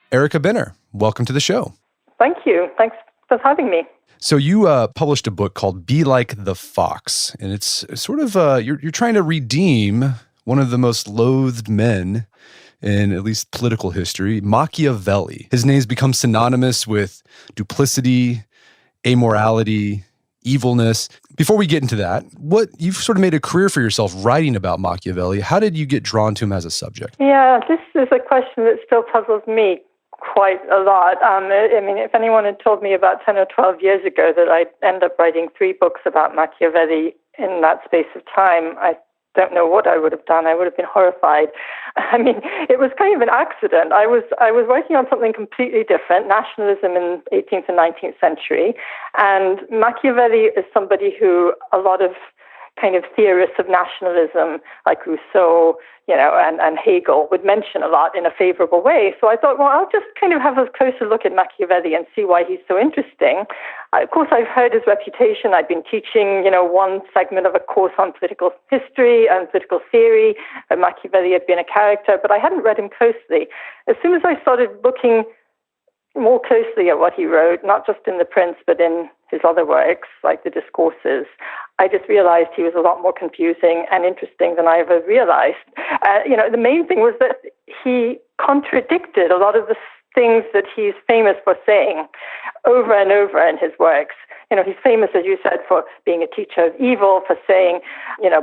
Erica Benner, welcome to the show. Thank you. Thanks for having me. So you published a book called Be Like the Fox, and it's sort of, you're trying to redeem one of the most loathed men in at least political history, Machiavelli. His name's become synonymous with duplicity, amorality, evilness. Before we get into that, you've sort of made a career for yourself writing about Machiavelli. How did you get drawn to him as a subject? Yeah, this is a question that still puzzles me quite a lot. If anyone had told me about 10 or 12 years ago that I'd end up writing 3 books about Machiavelli in that space of time, I don't know what I would have done. I would have been horrified. It was kind of an accident. I was working on something completely different, nationalism in 18th and 19th century, and Machiavelli is somebody who a lot of kind of theorists of nationalism like Rousseau, and Hegel would mention a lot in a favorable way. So I thought, well, I'll just kind of have a closer look at Machiavelli and see why he's so interesting. Of course, I've heard his reputation. I've been teaching, one segment of a course on political history and political theory. Machiavelli had been a character, but I hadn't read him closely. As soon as I started looking more closely at what he wrote, not just in The Prince, but in his other works, like the Discourses, I just realized he was a lot more confusing and interesting than I ever realized. The main thing was that he contradicted a lot of the things that he's famous for saying over and over in his works. He's famous, as you said, for being a teacher of evil, for saying,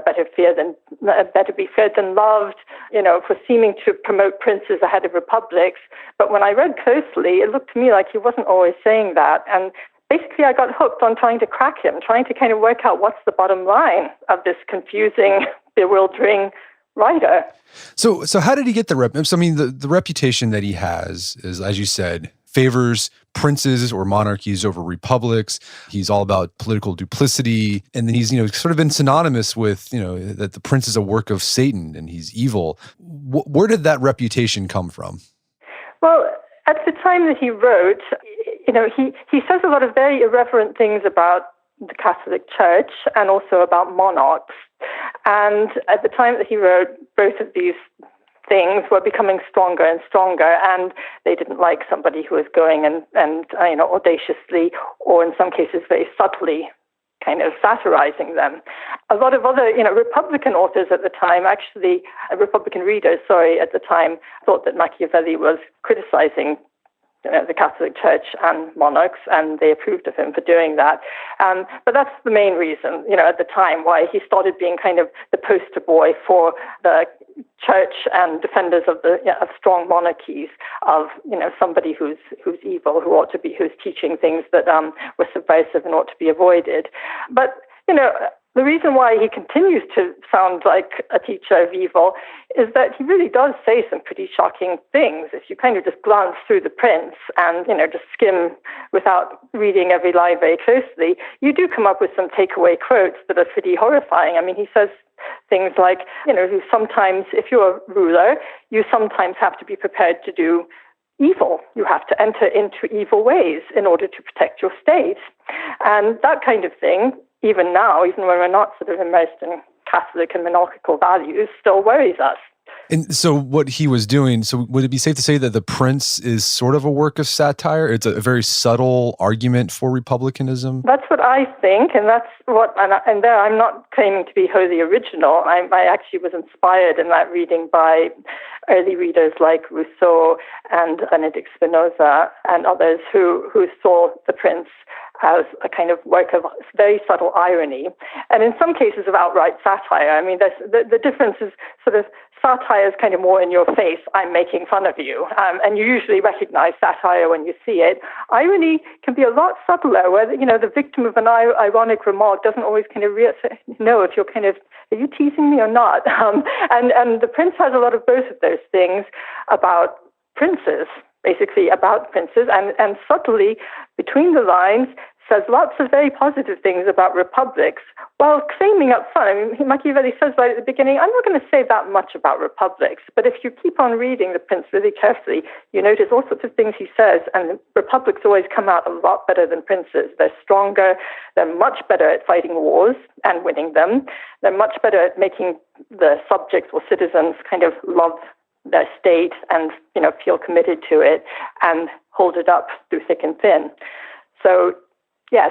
better be feared than loved, for seeming to promote princes ahead of republics. But when I read closely, it looked to me like he wasn't always saying that. And basically, I got hooked on trying to crack him, trying to kind of work out what's the bottom line of this confusing, bewildering writer. So how did he get the the reputation that he has is, as you said, favors princes or monarchies over republics. He's all about political duplicity. And then he's, sort of been synonymous with, that the prince is a work of Satan and he's evil. Where did that reputation come from? Well, at the time that he wrote, he says a lot of very irreverent things about the Catholic Church and also about monarchs. And at the time that he wrote, both of these things were becoming stronger and stronger, and they didn't like somebody who was going and audaciously, or in some cases very subtly, kind of satirizing them. A lot of other, Republican authors at the time, Republican readers, at the time, thought that Machiavelli was criticizing the Catholic Church and monarchs, and they approved of him for doing that. But that's the main reason, at the time, why he started being kind of the poster boy for the church and defenders of of strong monarchies, of somebody who's evil, who's teaching things that were subversive and ought to be avoided. But the reason why he continues to sound like a teacher of evil is that he really does say some pretty shocking things. If you kind of just glance through The Prince and, just skim without reading every line very closely, you do come up with some takeaway quotes that are pretty horrifying. He says things like, sometimes if you're a ruler, you sometimes have to be prepared to do evil. You have to enter into evil ways in order to protect your state. And that kind of thing, even now, even when we're not sort of immersed in Catholic and monarchical values, still worries us. And so what he was doing, so would it be safe to say that The Prince is sort of a work of satire? It's a very subtle argument for republicanism? That's what I think, and that's what, and there I'm not claiming to be wholly original. I actually was inspired in that reading by early readers like Rousseau and Benedict Spinoza and others who saw The Prince as a kind of work of very subtle irony, and in some cases of outright satire. The difference is sort of satire is kind of more in your face. I'm making fun of you, and you usually recognize satire when you see it. Irony can be a lot subtler, where the victim of an ironic remark doesn't always kind of know if you're kind of, are you teasing me or not? And The Prince has a lot of both of those things about princes, basically about princes, and subtly between the lines says lots of very positive things about republics, while claiming up front, Machiavelli says right at the beginning, I'm not going to say that much about republics, but if you keep on reading The Prince really carefully, you notice all sorts of things he says, and republics always come out a lot better than princes. They're stronger, they're much better at fighting wars and winning them, they're much better at making the subjects or citizens kind of love their state and, feel committed to it and hold it up through thick and thin. So, yes,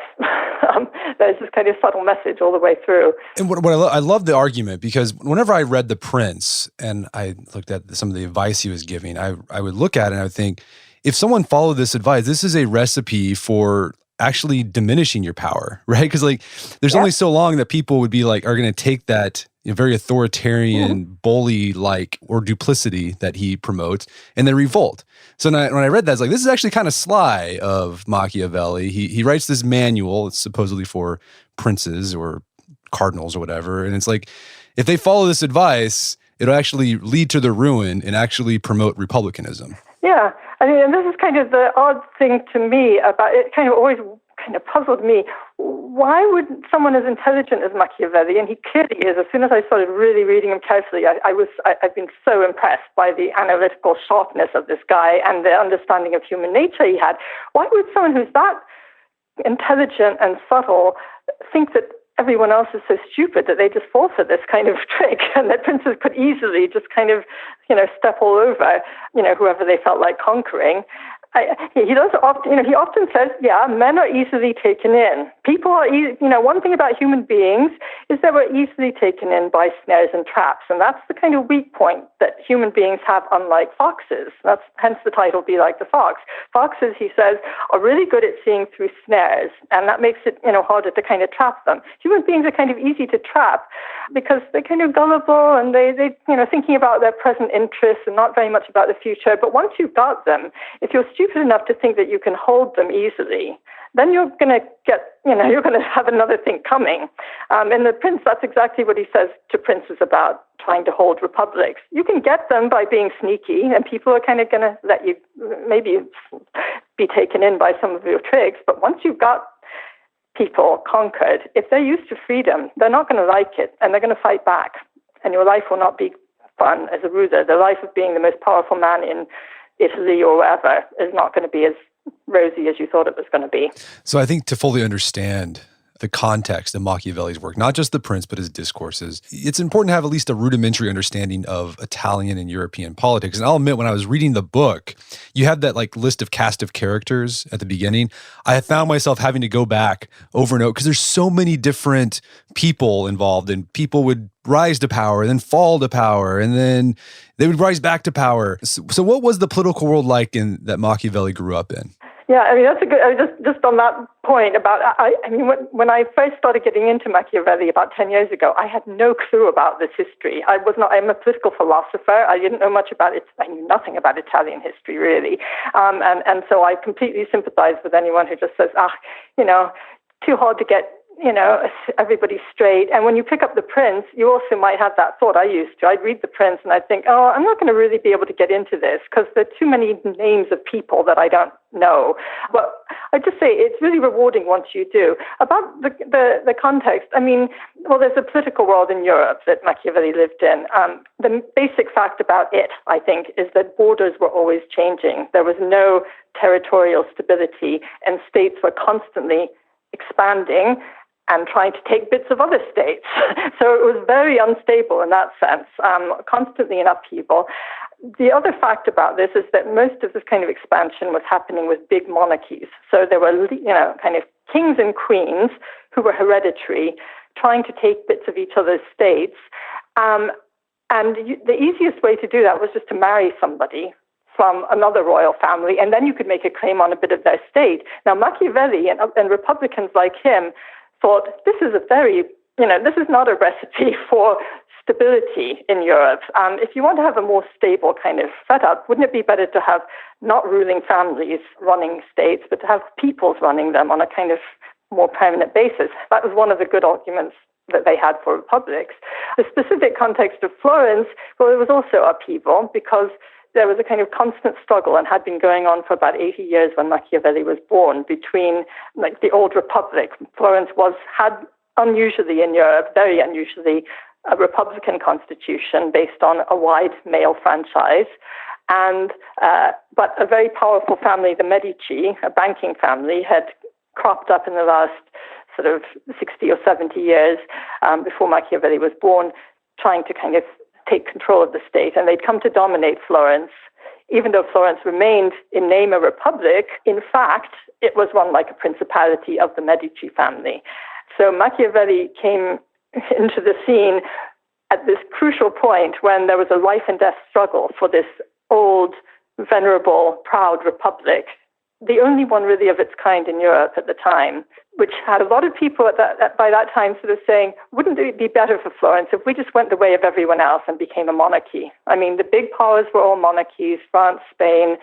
there's this kind of subtle message all the way through. And I love the argument, because whenever I read The Prince and I looked at some of the advice he was giving, I would look at it and I would think, if someone followed this advice, this is a recipe for actually diminishing your power, right? Because there's only so long that people would be are going to take that very authoritarian, bully-like or duplicity that he promotes and then revolt. So when I read that, it's this is actually kind of sly of Machiavelli. He writes this manual, it's supposedly for princes or cardinals or whatever, and it's if they follow this advice, it'll actually lead to their ruin and actually promote republicanism. Yeah, and this is kind of the odd thing to me about it. Kind of always kind of puzzled me. Why would someone as intelligent as Machiavelli, and he clearly is, as soon as I started really reading him carefully, I've been so impressed by the analytical sharpness of this guy and the understanding of human nature he had. Why would someone who's that intelligent and subtle think that everyone else is so stupid that they just fall for this kind of trick, and that princes could easily just kind of, step all over, whoever they felt like conquering? He often says, men are easily taken in. People are one thing about human beings is that we're easily taken in by snares and traps. And that's the kind of weak point that human beings have, unlike foxes. That's hence the title, Be Like the Fox. Foxes, he says, are really good at seeing through snares. And that makes it, harder to kind of trap them. Human beings are kind of easy to trap because they're kind of gullible and they thinking about their present interests and not very much about the future. But once you've got them, if you're stupid enough to think that you can hold them easily, then you're going to you're going to have another thing coming. In The Prince, that's exactly what he says to princes about trying to hold republics. You can get them by being sneaky, and people are kind of going to let you maybe be taken in by some of your tricks. But once you've got people conquered, if they're used to freedom, they're not going to like it, and they're going to fight back. And your life will not be fun as a ruler. The life of being the most powerful man in Italy or wherever is not going to be as rosy as you thought it was going to be. So I think to fully understand the context of Machiavelli's work, not just The Prince, but his discourses, it's important to have at least a rudimentary understanding of Italian and European politics. And I'll admit, when I was reading the book, you had that list of cast of characters at the beginning. I found myself having to go back over and over because there's so many different people involved, and people would rise to power and then fall to power, and then they would rise back to power. So what was the political world like that Machiavelli grew up in? Yeah, that's a good, just on that point about, when I first started getting into Machiavelli about 10 years ago, I had no clue about this history. I'm a political philosopher. I didn't know much about it. I knew nothing about Italian history, really. And so I completely sympathize with anyone who just says, too hard to get everybody straight. And when you pick up The Prince, you also might have that thought. I'd read The Prince and I'd think, I'm not going to really be able to get into this because there are too many names of people that I don't know. But I just say it's really rewarding once you do. About the context, there's a political world in Europe that Machiavelli lived in. The basic fact about it, I think, is that borders were always changing. There was no territorial stability, and states were constantly expanding and trying to take bits of other states. So it was very unstable in that sense, constantly in upheaval. The other fact about this is that most of this kind of expansion was happening with big monarchies. So there were, kind of kings and queens who were hereditary, trying to take bits of each other's states. The easiest way to do that was just to marry somebody from another royal family, and then you could make a claim on a bit of their state. Now, Machiavelli and Republicans like him thought this is this is not a recipe for stability in Europe. If you want to have a more stable kind of setup, wouldn't it be better to have not ruling families running states, but to have peoples running them on a kind of more permanent basis? That was one of the good arguments that they had for republics. The specific context of Florence, well, it was also upheaval because there was a kind of constant struggle and had been going on for about 80 years when Machiavelli was born between the old republic. Florence had unusually in Europe, very unusually, a republican constitution based on a wide male franchise. But a very powerful family, the Medici, a banking family, had cropped up in the last sort of 60 or 70 years before Machiavelli was born, trying to kind of take control of the state, and they'd come to dominate Florence. Even though Florence remained in name a republic, in fact, it was run like a principality of the Medici family. So Machiavelli came into the scene at this crucial point when there was a life and death struggle for this old, venerable, proud republic, the only one really of its kind in Europe at the time, which had a lot of people by that time sort of saying, wouldn't it be better for Florence if we just went the way of everyone else and became a monarchy? I mean, the big powers were all monarchies, France, Spain,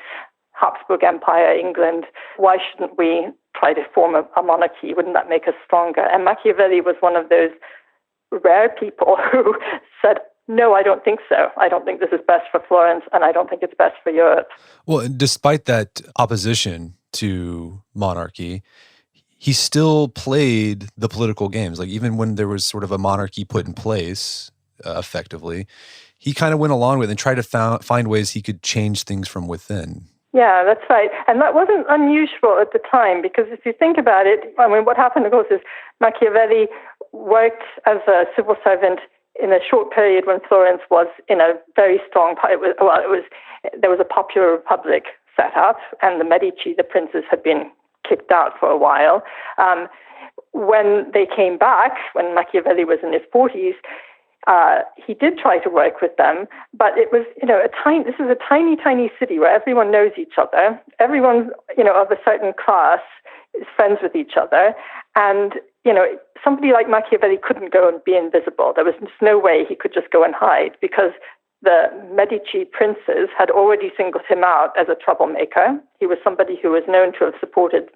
Habsburg Empire, England. Why shouldn't we try to form a monarchy? Wouldn't that make us stronger? And Machiavelli was one of those rare people who said, no, I don't think so. I don't think this is best for Florence, and I don't think it's best for Europe. Well, despite that opposition to monarchy, he still played the political games. Like, even when there was sort of a monarchy put in place, effectively, he kind of went along with it and tried to find ways he could change things from within. Yeah, that's right. And that wasn't unusual at the time, because if you think about it, I mean, what happened, of course, is Machiavelli worked as a civil servant in a short period when Florence was in a very strong, there was a popular republic set up, and the Medici, the princes, had been kicked out for a while. When they came back, when Machiavelli was in his 40s, he did try to work with them, but it was, this is a tiny, tiny city where everyone knows each other. Everyone, of a certain class is friends with each other. And, somebody like Machiavelli couldn't go and be invisible. There was just no way he could just go and hide, because the Medici princes had already singled him out as a troublemaker. He was somebody who was known to have supported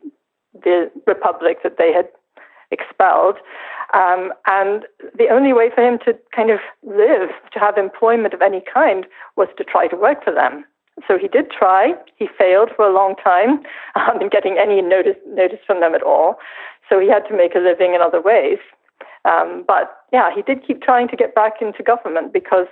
the republic that they had expelled. And the only way for him to kind of live, to have employment of any kind, was to try to work for them. So he did try. He failed for a long time in getting any notice from them at all. So he had to make a living in other ways. But yeah, he did keep trying to get back into government because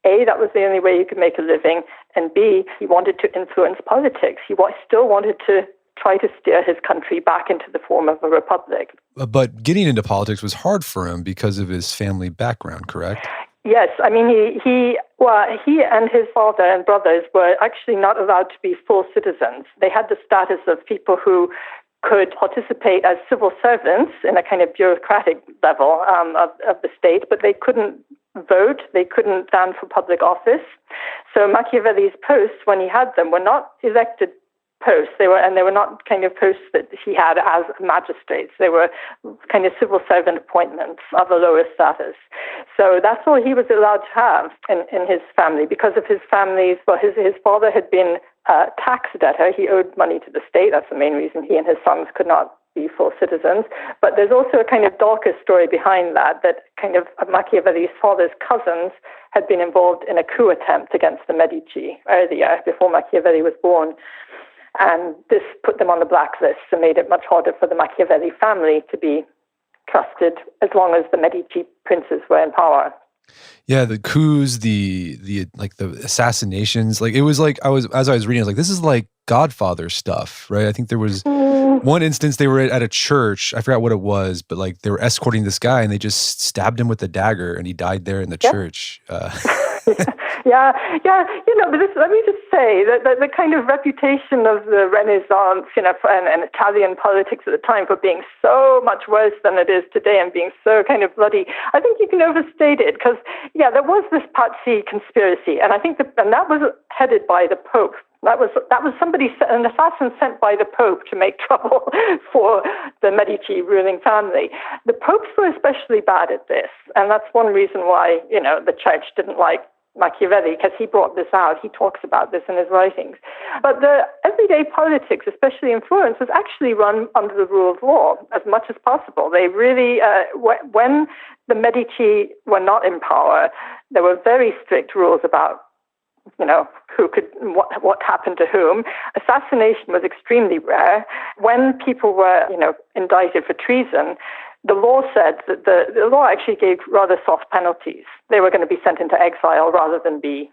A, that was the only way you could make a living, and B, he wanted to influence politics. He still wanted to try to steer his country back into the form of a republic. But getting into politics was hard for him because of his family background, correct? Yes, I mean, he and his father and brothers were actually not allowed to be full citizens. They had the status of people who could participate as civil servants in a kind of bureaucratic level of the state, but they couldn't vote, they couldn't stand for public office. So Machiavelli's posts, when he had them, were not elected posts. They were not kind of posts that he had as magistrates. They were kind of civil servant appointments of a lower status. So that's all he was allowed to have in his family, because of his family's, well, his father had been a tax debtor. He owed money to the state. That's the main reason he and his sons could not be full citizens. But there's also a kind of darker story behind that kind of Machiavelli's father's cousins had been involved in a coup attempt against the Medici earlier, before Machiavelli was born. And this put them on the blacklist and made it much harder for the Machiavelli family to be trusted as long as the Medici princes were in power. Yeah, the coups, the assassinations, like it was like as I was reading, I was like, this is like Godfather stuff, right? I think there was one instance they were at a church, I forgot what it was, but like they were escorting this guy and they just stabbed him with a dagger and he died there in the church. Yeah. But let me just say that the kind of reputation of the Renaissance, and Italian politics at the time for being so much worse than it is today and being so kind of bloody, I think you can overstate it, because there was this Pazzi conspiracy, and I think and that was headed by the Pope. That was an assassin sent by the Pope to make trouble for the Medici ruling family. The popes were especially bad at this, and that's one reason why, the church didn't like Machiavelli, because he brought this out. He talks about this in his writings. But the everyday politics, especially in Florence, was actually run under the rule of law as much as possible. They really, when the Medici were not in power, there were very strict rules about who could, what happened to whom. Assassination was extremely rare. When people were, indicted for treason, the law said that the law actually gave rather soft penalties. They were going to be sent into exile rather than be,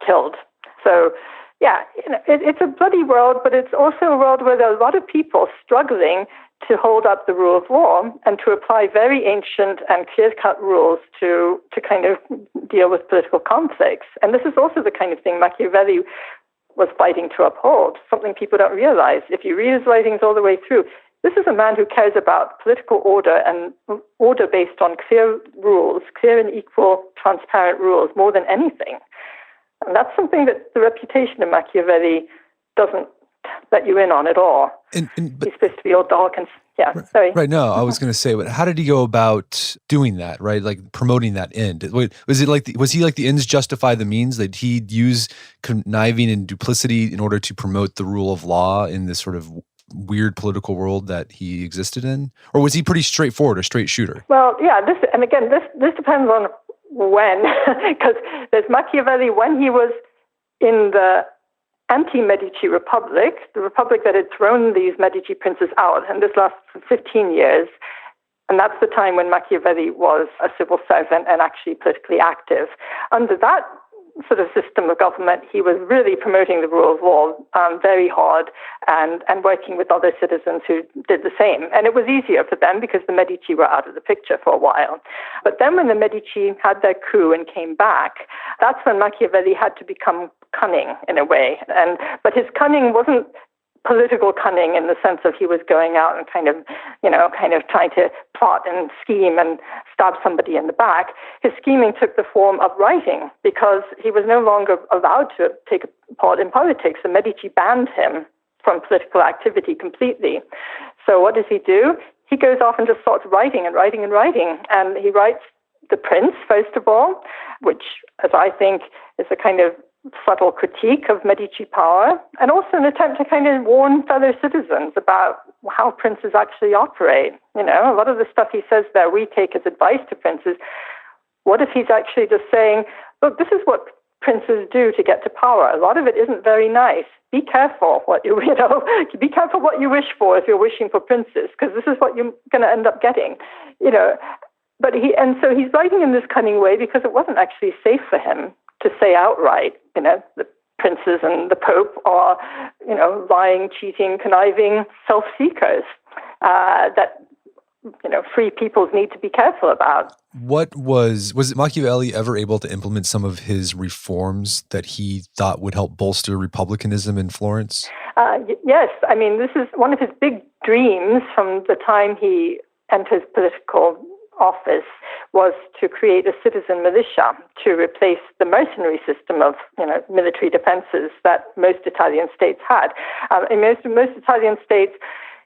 killed. So Yeah, it's a bloody world, but it's also a world where there are a lot of people struggling to hold up the rule of law and to apply very ancient and clear-cut rules to kind of deal with political conflicts. And this is also the kind of thing Machiavelli was fighting to uphold, something people don't realize. If you read his writings all the way through, this is a man who cares about political order and order based on clear rules, clear and equal, transparent rules, more than anything. And that's something that the reputation of Machiavelli doesn't let you in on at all. He's supposed to be all dark and, sorry. Right, no, I was going to say, but how did he go about doing that, right? Like promoting that end? Was he like the ends justify the means, that he'd use conniving and duplicity in order to promote the rule of law in this sort of weird political world that he existed in? Or was he pretty straightforward, a straight shooter? Well, yeah, this depends on when, because there's Machiavelli when he was in the anti-Medici Republic, the republic that had thrown these Medici princes out, and this lasted for 15 years. And that's the time when Machiavelli was a civil servant and actually politically active. Under that sort of system of government, he was really promoting the rule of law very hard and working with other citizens who did the same. And it was easier for them because the Medici were out of the picture for a while. But then when the Medici had their coup and came back, that's when Machiavelli had to become cunning in a way. But his cunning wasn't political cunning in the sense of he was going out and kind of trying to plot and scheme and stab somebody in the back. His scheming took the form of writing because he was no longer allowed to take part in politics. The Medici banned him from political activity completely. So what does he do? He goes off and just starts writing and writing and writing. And he writes The Prince, first of all, which, as I think, is a kind of subtle critique of Medici power, and also an attempt to kind of warn fellow citizens about how princes actually operate. A lot of the stuff he says there we take as advice to princes. What if he's actually just saying, look, this is what princes do to get to power. A lot of it isn't very nice. Be careful what be careful what you wish for if you're wishing for princes, because this is what you're going to end up getting. But so he's writing in this cunning way because it wasn't actually safe for him to say outright, the princes and the Pope are, lying, cheating, conniving self-seekers that, free peoples need to be careful about. Was Machiavelli ever able to implement some of his reforms that he thought would help bolster republicanism in Florence? Yes. I mean, this is one of his big dreams from the time he enters political office was to create a citizen militia to replace the mercenary system of military defenses that most Italian states had. In most Italian states,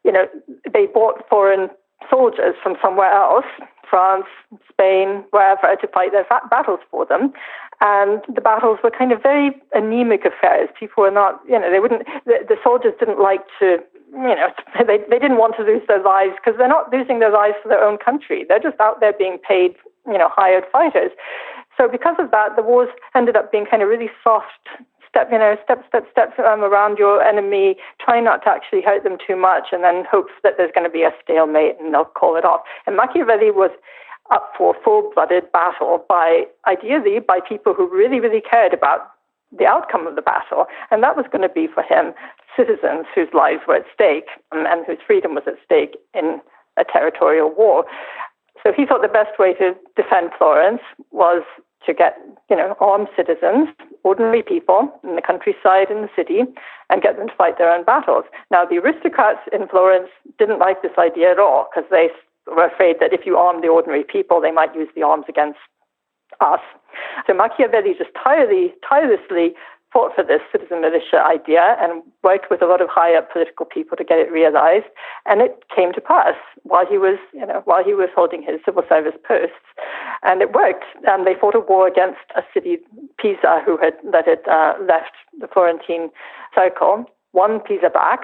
they bought foreign soldiers from somewhere else, France, Spain, wherever, to fight their battles for them. And the battles were kind of very anemic affairs. People were not, the soldiers didn't like to, they didn't want to lose their lives because they're not losing their lives for their own country. They're just out there being paid, hired fighters. So because of that, the wars ended up being kind of really soft, step around your enemy, try not to actually hurt them too much, and then hope that there's going to be a stalemate and they'll call it off. And Machiavelli was up for full-blooded battle ideally by people who really, really cared about the outcome of the battle. And that was going to be for him citizens whose lives were at stake and whose freedom was at stake in a territorial war. So he thought the best way to defend Florence was to get, armed citizens, ordinary people in the countryside and the city, and get them to fight their own battles. Now, the aristocrats in Florence didn't like this idea at all because they were afraid that if you armed the ordinary people, they might use the arms against us. So Machiavelli just tirelessly fought for this citizen militia idea and worked with a lot of high-up political people to get it realized. And it came to pass while he was holding his civil service posts. And it worked. And they fought a war against a city, Pisa, that had left the Florentine circle, won Pisa back.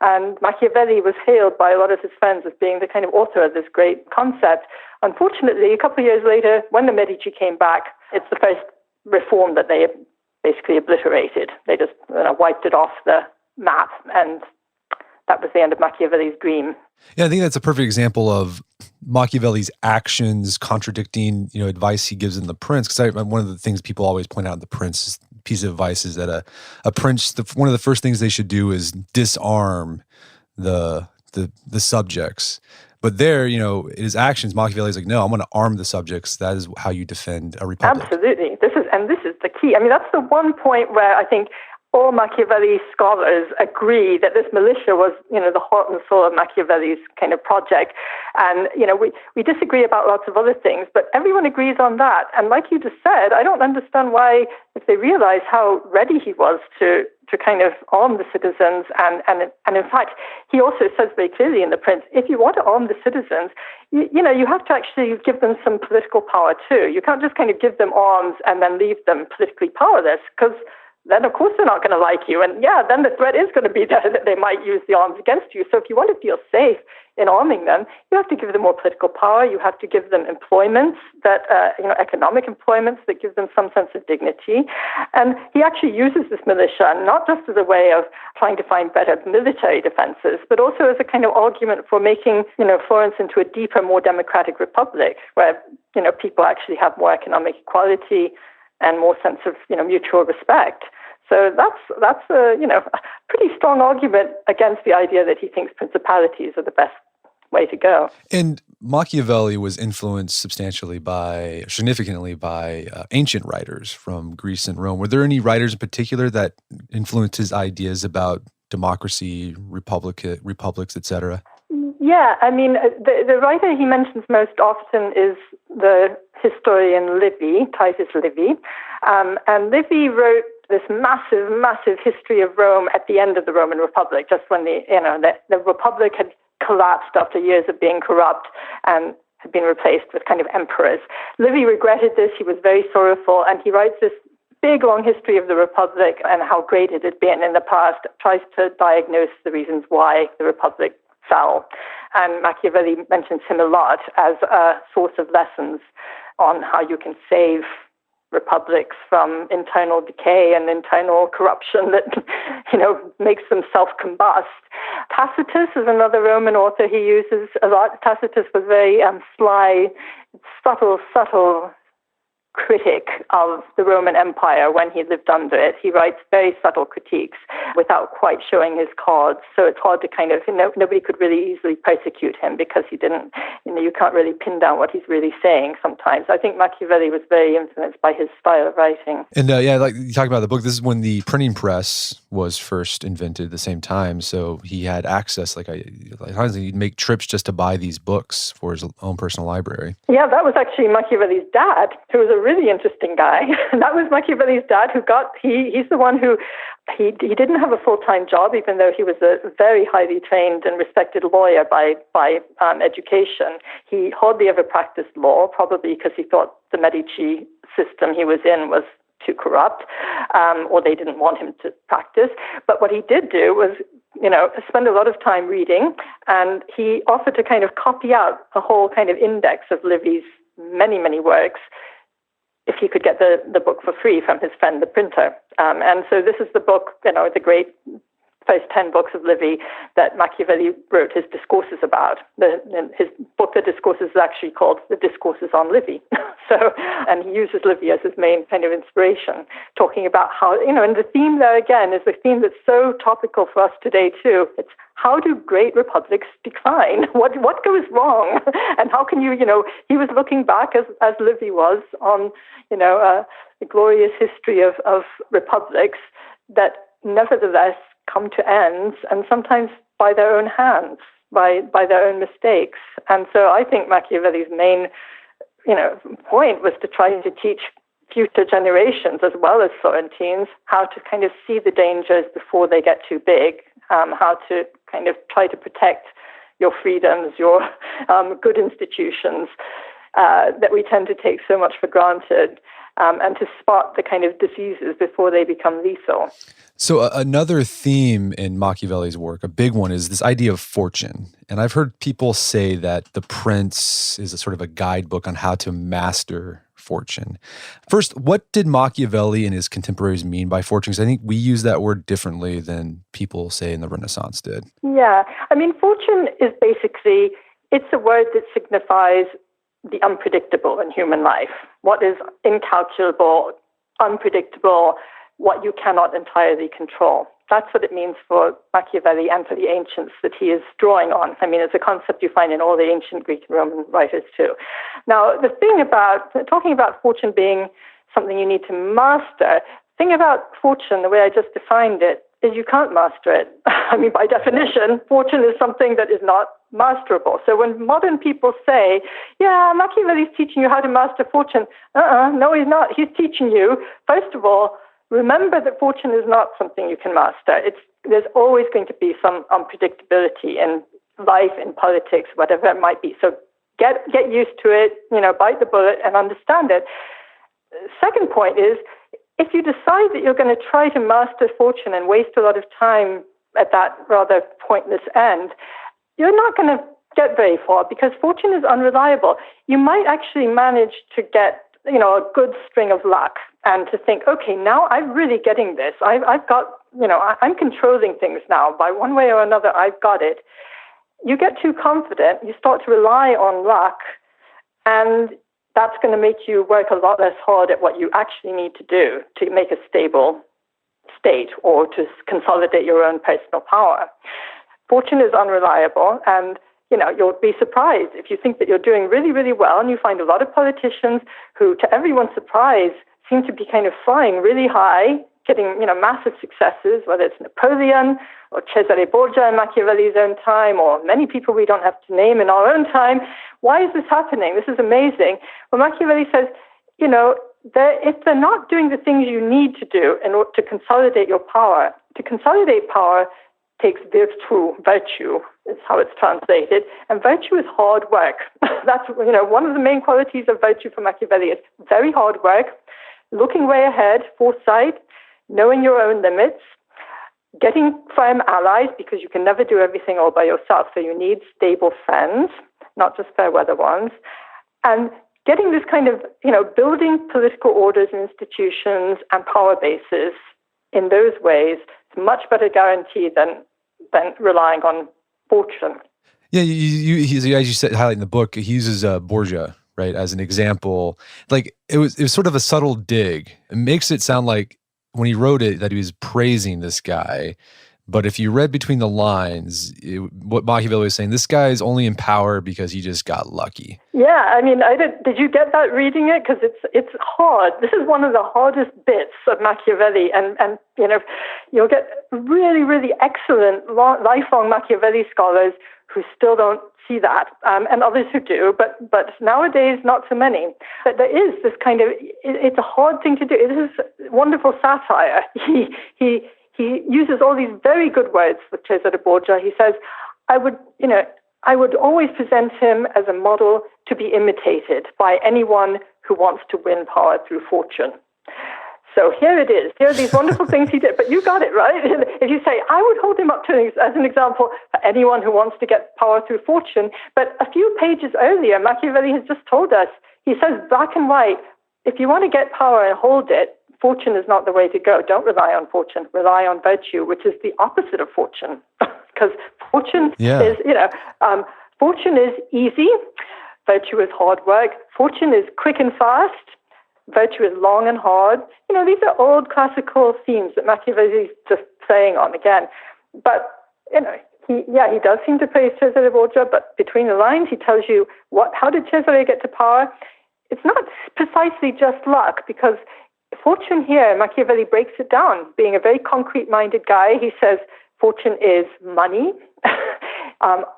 And Machiavelli was hailed by a lot of his friends as being the kind of author of this great concept. Unfortunately, a couple of years later, when the Medici came back, it's the first reform that they basically obliterated. They just wiped it off the map, and that was the end of Machiavelli's dream. Yeah, I think that's a perfect example of Machiavelli's actions contradicting, advice he gives in The Prince. Because one of the things people always point out in The Prince is piece of advice is that a prince, one of the first things they should do is disarm the subjects. But there, his actions, Machiavelli is like, no, I'm going to arm the subjects. That is how you defend a republic. Absolutely. This is the key. I mean, that's the one point where I think all Machiavelli scholars agree that this militia was, the heart and soul of Machiavelli's kind of project. And, we disagree about lots of other things, but everyone agrees on that. And like you just said, I don't understand why, if they realize how ready he was to kind of arm the citizens. And in fact, he also says very clearly in The Prince, if you want to arm the citizens, you have to actually give them some political power too. You can't just kind of give them arms and then leave them politically powerless, because then, of course, they're not going to like you. And then the threat is going to be that they might use the arms against you. So if you want to feel safe in arming them, you have to give them more political power. You have to give them employments that, economic employments that give them some sense of dignity. And he actually uses this militia not just as a way of trying to find better military defenses, but also as a kind of argument for making, Florence into a deeper, more democratic republic where, people actually have more economic equality and more sense of, mutual respect. So that's a pretty strong argument against the idea that he thinks principalities are the best way to go. And Machiavelli was influenced significantly by ancient writers from Greece and Rome. Were there any writers in particular that influenced his ideas about democracy, republics, etc.? Yeah, I mean, the writer he mentions most often is the historian Livy, Titus Livy. And Livy wrote this massive, massive history of Rome at the end of the Roman Republic, just when the Republic had collapsed after years of being corrupt and had been replaced with kind of emperors. Livy regretted this. He was very sorrowful, and he writes this big, long history of the Republic and how great it had been in the past, tries to diagnose the reasons why the Republic fell. And Machiavelli mentions him a lot as a source of lessons on how you can save republics from internal decay and internal corruption that, makes them self-combust. Tacitus is another Roman author he uses a lot. Tacitus was very sly, subtle critic of the Roman Empire when he lived under it. He writes very subtle critiques without quite showing his cards. So it's hard to kind of, nobody could really easily persecute him because he didn't, you can't really pin down what he's really saying sometimes. I think Machiavelli was very influenced by his style of writing. And like you talk about the book, this is when the printing press was first invented at the same time. So he had access, he'd make trips just to buy these books for his own personal library. Yeah, that was actually Machiavelli's dad, who was a really interesting guy. That was Machiavelli's dad he's the one who, he didn't have a full-time job, even though he was a very highly trained and respected lawyer by education. He hardly ever practiced law, probably because he thought the Medici system he was in was too corrupt, or they didn't want him to practice. But what he did do was, spend a lot of time reading, and he offered to kind of copy out a whole kind of index of Livy's many, many works if he could get the book for free from his friend, the printer. And so this is the book, the great first 10 books of Livy that Machiavelli wrote his discourses about. His book, The Discourses, is actually called The Discourses on Livy. And he uses Livy as his main kind of inspiration, talking about how, and the theme there again is the theme that's so topical for us today too. It's how do great republics decline? What goes wrong? And how can you, he was looking back as Livy was on, the glorious history of republics that nevertheless come to ends, and sometimes by their own hands, by their own mistakes. And so I think Machiavelli's main, point was to try to teach future generations, as well as Florentines, how to kind of see the dangers before they get too big, how to kind of try to protect your freedoms, your good institutions that we tend to take so much for granted, and to spot the kind of diseases before they become lethal. So another theme in Machiavelli's work, a big one, is this idea of fortune. And I've heard people say that The Prince is a sort of a guidebook on how to master fortune. First, what did Machiavelli and his contemporaries mean by fortune? Because I think we use that word differently than people, say, in the Renaissance did. Yeah. I mean, fortune is basically, it's a word that signifies the unpredictable in human life. What is incalculable, unpredictable, what you cannot entirely control. That's what it means for Machiavelli and for the ancients that he is drawing on. I mean, it's a concept you find in all the ancient Greek and Roman writers too. Now, the thing about talking about fortune being something you need to master, the thing about fortune, the way I just defined it, is you can't master it. I mean, by definition, fortune is something that is not masterable. So when modern people say, yeah, Machiavelli's teaching you how to master fortune, no, he's not. He's teaching you, first of all, remember that fortune is not something you can master. There's always going to be some unpredictability in life, in politics, whatever it might be. So get used to it, bite the bullet and understand it. Second point is, if you decide that you're going to try to master fortune and waste a lot of time at that rather pointless end, you're not going to get very far because fortune is unreliable. You might actually manage to get, a good string of luck and to think, okay, now I'm really getting this. I've got, I'm controlling things now. By one way or another, I've got it. You get too confident, you start to rely on luck, and that's going to make you work a lot less hard at what you actually need to do to make a stable state or to consolidate your own personal power. Fortune is unreliable, and you'll be surprised if you think that you're doing really, really well, and you find a lot of politicians who, to everyone's surprise, seem to be kind of flying really high, getting massive successes, whether it's Napoleon or Cesare Borgia in Machiavelli's own time, or many people we don't have to name in our own time. Why is this happening? This is amazing. Well, Machiavelli says, if they're not doing the things you need to do in order to consolidate your power, to consolidate power takes virtue is how it's translated, and virtue is hard work. That's one of the main qualities of virtue for Machiavelli is very hard work, looking way ahead, foresight, knowing your own limits, getting firm allies because you can never do everything all by yourself, so you need stable friends, not just fair weather ones, and getting this kind of, building political orders and institutions and power bases in those ways is much better guarantee than relying on fortune. Yeah, as you said, highlight in the book, he uses Borgia, right, as an example. Like it was sort of a subtle dig. It makes it sound like when he wrote it that he was praising this guy, but if you read between the lines, what Machiavelli was saying, this guy is only in power because he just got lucky. Yeah, I mean, did you get that reading it? Because it's hard. This is one of the hardest bits of Machiavelli, and you'll get really, really excellent lifelong Machiavelli scholars who still don't see that, and others who do, but nowadays not so many. But there is this kind of, it's a hard thing to do. It is wonderful satire. He uses all these very good words with Cesare Borgia. He says, I would always present him as a model to be imitated by anyone who wants to win power through fortune. So here it is. Here are these wonderful things he did. But you got it, right? If you say, I would hold him up as an example for anyone who wants to get power through fortune. But a few pages earlier, Machiavelli has just told us, he says black and white, if you want to get power and hold it, fortune is not the way to go. Don't rely on fortune. Rely on virtue, which is the opposite of fortune. Because fortune is, fortune is easy. Virtue is hard work. Fortune is quick and fast. Virtue is long and hard. These are old classical themes that Machiavelli is just playing on again. But, he does seem to praise Cesare Borgia, but between the lines, he tells you how did Cesare get to power? It's not precisely just luck, because fortune here, Machiavelli breaks it down. Being a very concrete-minded guy, he says fortune is money.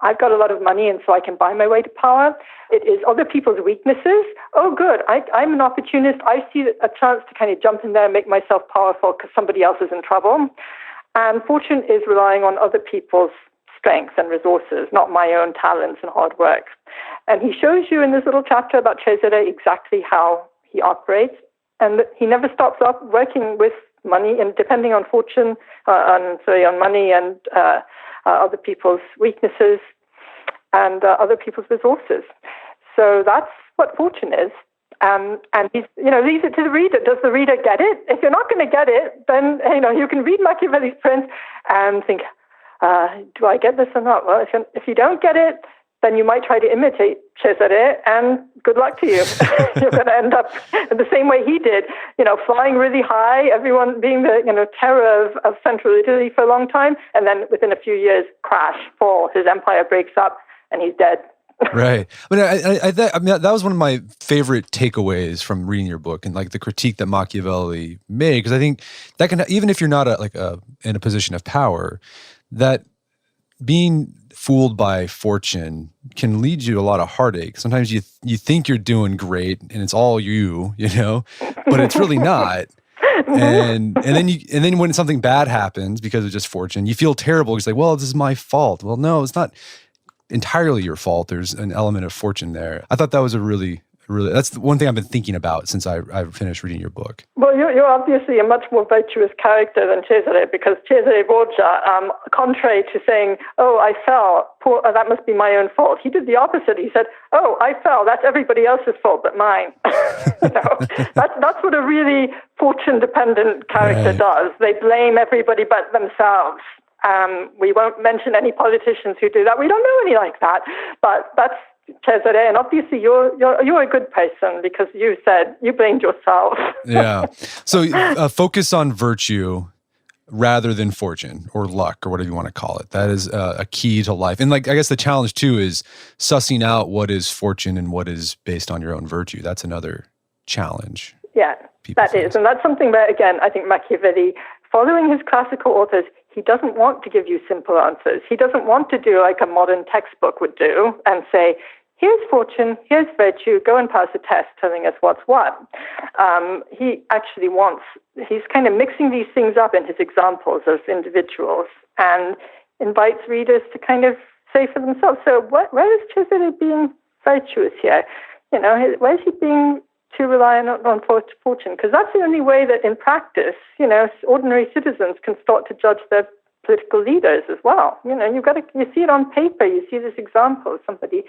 I've got a lot of money, and so I can buy my way to power. It is other people's weaknesses. Oh, good. I'm an opportunist. I see a chance to kind of jump in there and make myself powerful because somebody else is in trouble. And fortune is relying on other people's strengths and resources, not my own talents and hard work. And he shows you in this little chapter about Cesare exactly how he operates. And he never stops up working with money and depending on fortune, on money and other people's weaknesses and other people's resources. So that's what fortune is. And he's, leaves it to the reader. Does the reader get it? If you're not going to get it, then, you can read Machiavelli's Prince and think, do I get this or not? Well, if you don't get it, then you might try to imitate Cesare, and good luck to you. You're going to end up in the same way he did, flying really high, everyone being the terror of central Italy for a long time, and then within a few years, crash, fall. His empire breaks up, and he's dead. Right. I mean, that was one of my favorite takeaways from reading your book, and like the critique that Machiavelli made, because I think that can, even if you're not in a position of power, that being fooled by fortune can lead you to a lot of heartache. Sometimes you think you're doing great and it's all you, but it's really not. And then when something bad happens because of just fortune, you feel terrible. It's like, well, this is my fault. Well, no, it's not entirely your fault. There's an element of fortune there. I thought that was that's the one thing I've been thinking about since I've finished reading your book. Well, you're obviously a much more virtuous character than Cesare, because Cesare Borgia, contrary to saying, "Oh, I fell, that must be my own fault," he did the opposite. He said, "Oh, I fell, that's everybody else's fault but mine." That's what a really fortune-dependent character does. They blame everybody but themselves. We won't mention any politicians who do that. We don't know any like that, but that's Cesare, and obviously you're a good person because you said you blamed yourself. Yeah. So focus on virtue rather than fortune or luck or whatever you want to call it. That is a key to life. And I guess the challenge too is sussing out what is fortune and what is based on your own virtue. That's another challenge. Yeah, that is. And that's something where, again, I think Machiavelli, following his classical authors, he doesn't want to give you simple answers. He doesn't want to do like a modern textbook would do and say, here's fortune, here's virtue, go and pass a test telling us what's what. He actually he's kind of mixing these things up in his examples of individuals and invites readers to kind of say for themselves, so where is Cesare being virtuous here? Where is he being too reliant on fortune? Because that's the only way that in practice, ordinary citizens can start to judge their political leaders as well. You see it on paper, you see this example of somebody,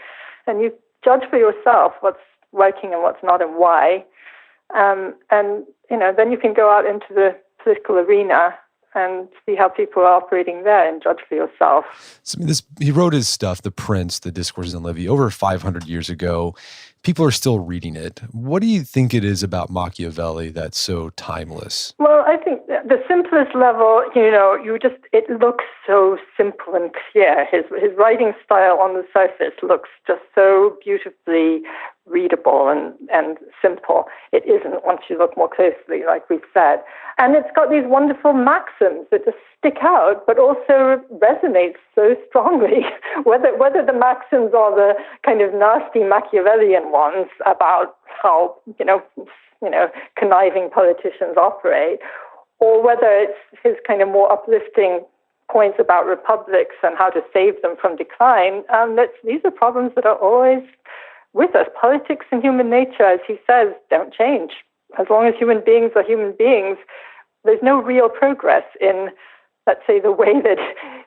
and you judge for yourself what's working and what's not and why. Then you can go out into the political arena and see how people are operating there and judge for yourself. So, he wrote his stuff, The Prince, The Discourses on Livy, over 500 years ago. People are still reading it. What do you think it is about Machiavelli that's so timeless? Well, I think the simplest level, it looks so simple and clear. His writing style on the surface looks just so beautifully readable and simple. It isn't once you look more closely, like we've said. And it's got these wonderful maxims that just stick out, but also resonate so strongly. Whether the maxims are the kind of nasty Machiavellian ones about how, conniving politicians operate, or whether it's his kind of more uplifting points about republics and how to save them from decline, these are problems that are always with us. Politics and human nature, as he says, don't change. As long as human beings are human beings, there's no real progress in, let's say, the way that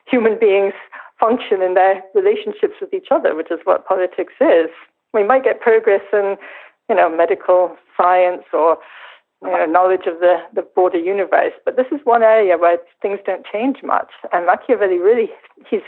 human beings function in their relationships with each other, which is what politics is. We might get progress in, medical science or knowledge of the broader universe, but this is one area where things don't change much. And Machiavelli really, he's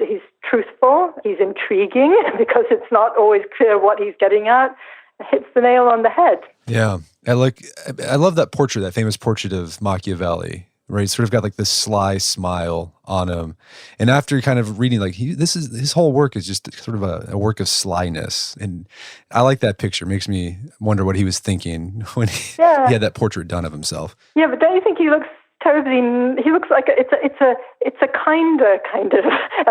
truthful, he's intriguing because it's not always clear what he's getting at. It hits the nail on the head. Yeah, I love that portrait, that famous portrait of Machiavelli, where he's sort of got like this sly smile on him. And after kind of reading, his whole work is just sort of a work of slyness. And I like that picture. It makes me wonder what he was thinking when he had that portrait done of himself. Yeah, but don't you think he looks he looks like it's a kinder kind of,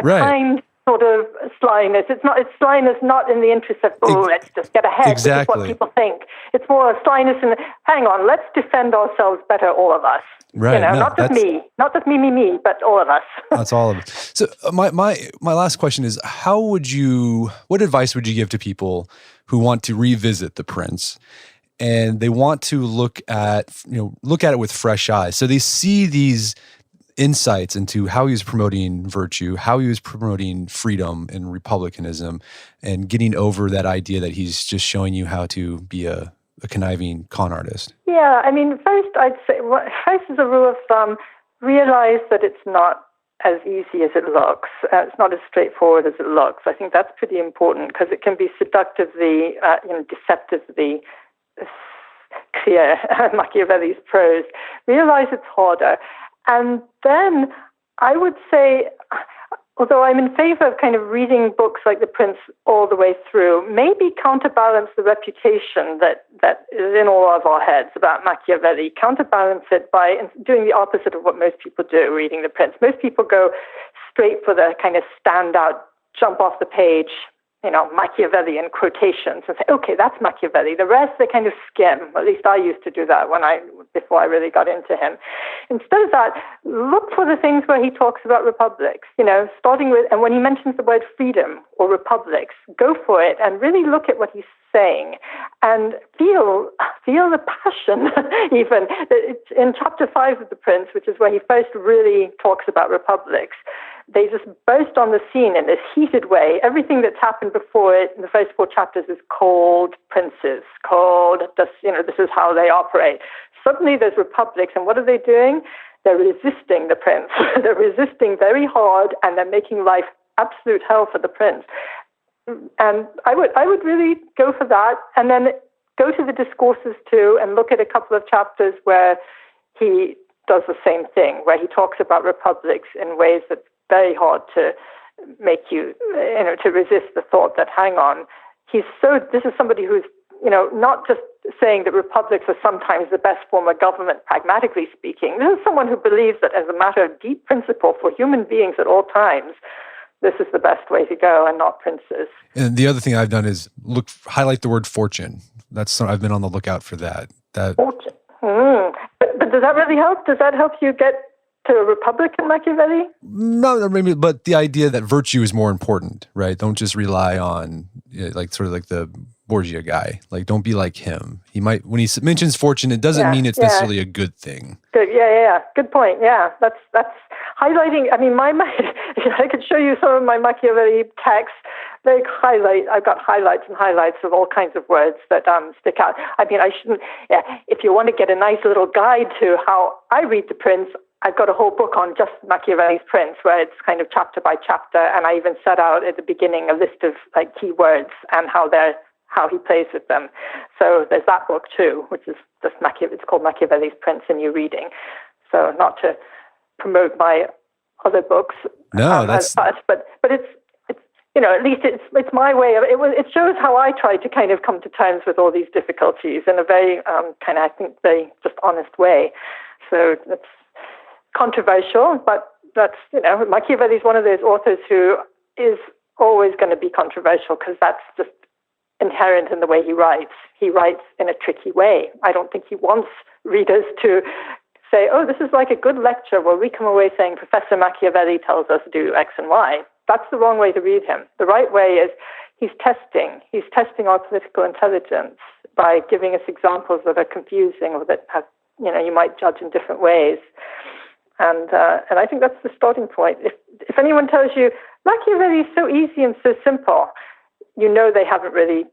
kind sort of slyness. It's slyness not in the interest of, let's just get ahead. Exactly. Which is what people think. It's more a slyness in, hang on, let's defend ourselves better, all of us. Right. Not just me, but all of us. That's all of it. So my last question is, what advice would you give to people who want to revisit The Prince and they want to look at it with fresh eyes? So they see these insights into how he was promoting virtue, how he was promoting freedom and republicanism, and getting over that idea that he's just showing you how to be a conniving con artist. Yeah, first I'd say, first as a rule of thumb, realize that it's not as easy as it looks. It's not as straightforward as it looks. I think that's pretty important because it can be seductively, deceptively clear, Machiavelli's prose. Realize it's harder. And then I would say, although I'm in favor of kind of reading books like The Prince all the way through, maybe counterbalance the reputation that is in all of our heads about Machiavelli, counterbalance it by doing the opposite of what most people do reading The Prince. Most people go straight for the kind of standout, jump off the page, Machiavellian quotations and say, okay, that's Machiavelli. The rest they kind of skim. At least I used to do that before I really got into him. Instead of that, look for the things where he talks about republics, starting with, and when he mentions the word freedom or republics, go for it and really look at what he's saying and feel the passion even. It's in chapter 5 of The Prince, which is where he first really talks about republics. They just burst on the scene in this heated way. Everything that's happened before it in the first 4 chapters is cold princes, this is how they operate. Suddenly there's republics, and what are they doing? They're resisting the prince. They're resisting very hard, and they're making life absolute hell for the prince. And I would really go for that, and then go to the discourses too, and look at a couple of chapters where he does the same thing, where he talks about republics in ways that's very hard to make you, to resist the thought that, hang on, this is somebody who's, not just saying that republics are sometimes the best form of government, pragmatically speaking. This is someone who believes that as a matter of deep principle for human beings at all times, this is the best way to go and not princes. And the other thing I've done is highlight the word fortune. I've been on the lookout for that. Fortune. But does that really help? Does that help you get to a Republican Machiavelli? No, maybe, but the idea that virtue is more important, right? Don't just rely on sort of like the Borgia guy. Like, don't be like him. He might, when he mentions fortune, it doesn't mean it's necessarily a good thing. Good, yeah. Good point. Yeah, that's highlighting. I mean, I could show you some of my Machiavelli texts. I've got highlights and highlights of all kinds of words that stick out. I mean, I shouldn't. Yeah, if you want to get a nice little guide to how I read The Prince, I've got a whole book on just Machiavelli's Prince, where it's kind of chapter by chapter, and I even set out at the beginning a list of key words and how he plays with them. So there's that book too, which is just it's called Machiavelli's Prince in New Reading. So not to promote my other books, as such, but it's at least it's my way of it. It shows how I try to kind of come to terms with all these difficulties in a very I think very just honest way. So it's controversial, but that's Machiavelli's one of those authors who is always going to be controversial because that's just inherent in the way he writes. He writes in a tricky way. I don't think he wants readers to say, oh, this is like a good lecture where we come away saying Professor Machiavelli tells us to do X and Y. That's the wrong way to read him. The right way is he's testing our political intelligence by giving us examples that are confusing or that have, you might judge in different ways. And I think that's the starting point. If anyone tells you Machiavelli is so easy and so simple, they haven't really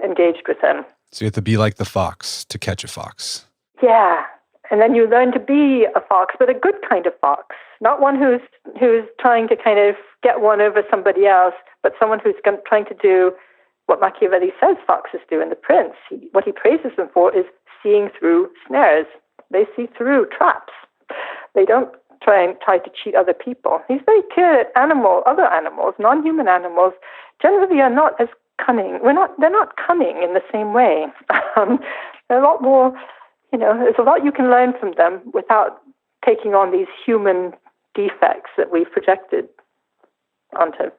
engaged with him. So you have to be like the fox to catch a fox. Yeah, and then you learn to be a fox, but a good kind of fox, not one who's trying to kind of get one over somebody else, but someone who's trying to do what Machiavelli says foxes do in The Prince. What he praises them for is seeing through snares. They see through traps. They don't try to cheat other people. He's very clear that other animals, non-human animals, generally are not as cunning. They're not cunning in the same way. They're a lot more, there's a lot you can learn from them without taking on these human defects that we've projected onto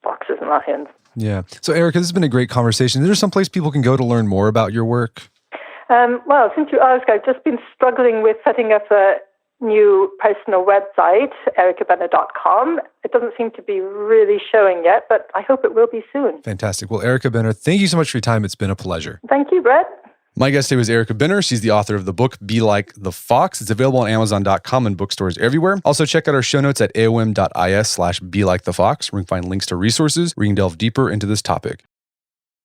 foxes and lions. Yeah. So, Erica, this has been a great conversation. Is there some place people can go to learn more about your work? Well, since you asked, I've just been struggling with setting up a new personal website, ericabenner.com. It doesn't seem to be really showing yet, but I hope it will be soon. Fantastic. Well, Erica Benner, thank you so much for your time. It's been a pleasure. Thank you, Brett. My guest today was Erica Benner. She's the author of the book, Be Like the Fox. It's available on Amazon.com and bookstores everywhere. Also, check out our show notes at aom.is/belikethefox, where you can find links to resources where you can delve deeper into this topic.